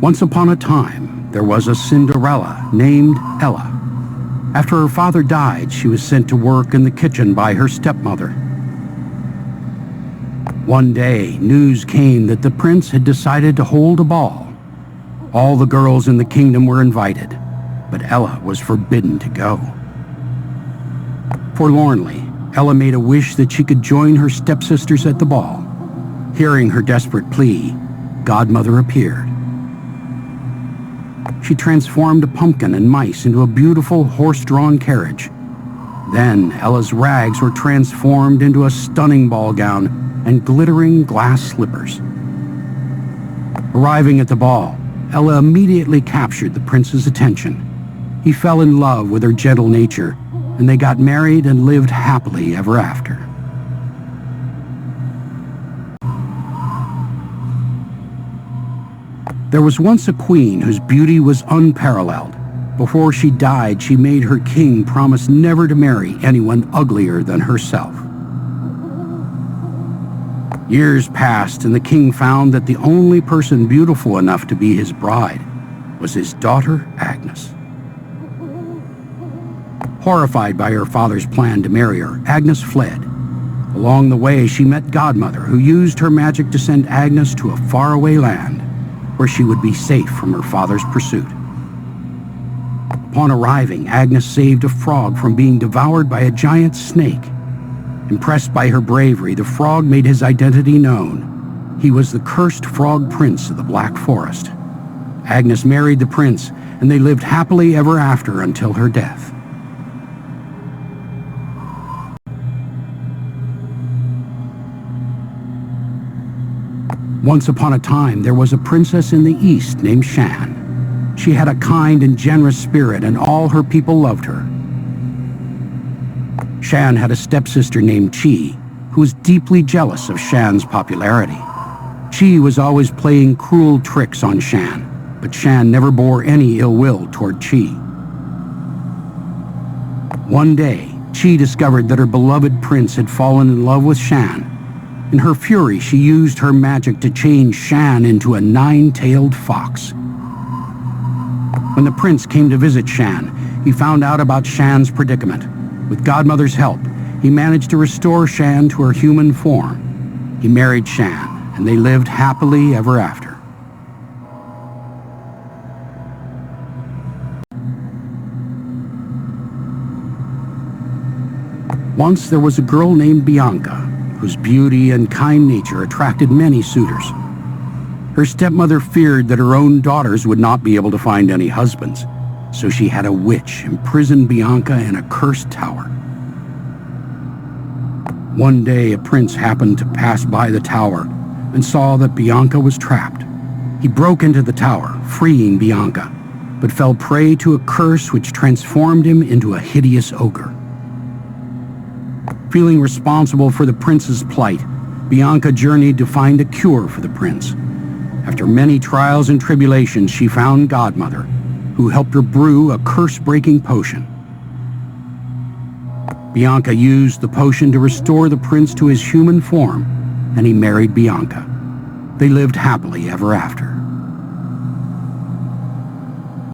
Once upon a time, there was a Cinderella named Ella. After her father died, she was sent to work in the kitchen by her stepmother. One day, news came that the prince had decided to hold a ball. All the girls in the kingdom were invited, but Ella was forbidden to go. Forlornly, Ella made a wish that she could join her stepsisters at the ball. Hearing her desperate plea, Godmother appeared. She transformed a pumpkin and mice into a beautiful horse-drawn carriage. Then Ella's rags were transformed into a stunning ball gown and glittering glass slippers. Arriving at the ball, Ella immediately captured the prince's attention. He fell in love with her gentle nature, and they got married and lived happily ever after. There was once a queen whose beauty was unparalleled. Before she died, she made her king promise never to marry anyone uglier than herself. Years passed, and the king found that the only person beautiful enough to be his bride was his daughter, Agnes. Horrified by her father's plan to marry her, Agnes fled. Along the way, she met Godmother, who used her magic to send Agnes to a faraway land where she would be safe from her father's pursuit. Upon arriving, Agnes saved a frog from being devoured by a giant snake. Impressed by her bravery, the frog made his identity known. He was the cursed frog prince of the Black Forest. Agnes married the prince, and they lived happily ever after until her death. Once upon a time, there was a princess in the East named Shan. She had a kind and generous spirit, and all her people loved her. Shan had a stepsister named Chi, who was deeply jealous of Shan's popularity. Chi was always playing cruel tricks on Shan, but Shan never bore any ill will toward Chi. One day, Chi discovered that her beloved prince had fallen in love with Shan. In her fury, she used her magic to change Shan into a nine-tailed fox. When the prince came to visit Shan, he found out about Shan's predicament. With Godmother's help, he managed to restore Shan to her human form. He married Shan, and they lived happily ever after. Once there was a girl named Bianca, whose beauty and kind nature attracted many suitors. Her stepmother feared that her own daughters would not be able to find any husbands, so she had a witch imprison Bianca in a cursed tower. One day, a prince happened to pass by the tower and saw that Bianca was trapped. He broke into the tower, freeing Bianca, but fell prey to a curse which transformed him into a hideous ogre. Feeling responsible for the prince's plight, Bianca journeyed to find a cure for the prince. After many trials and tribulations, she found Godmother, who helped her brew a curse-breaking potion. Bianca used the potion to restore the prince to his human form, and he married Bianca. They lived happily ever after.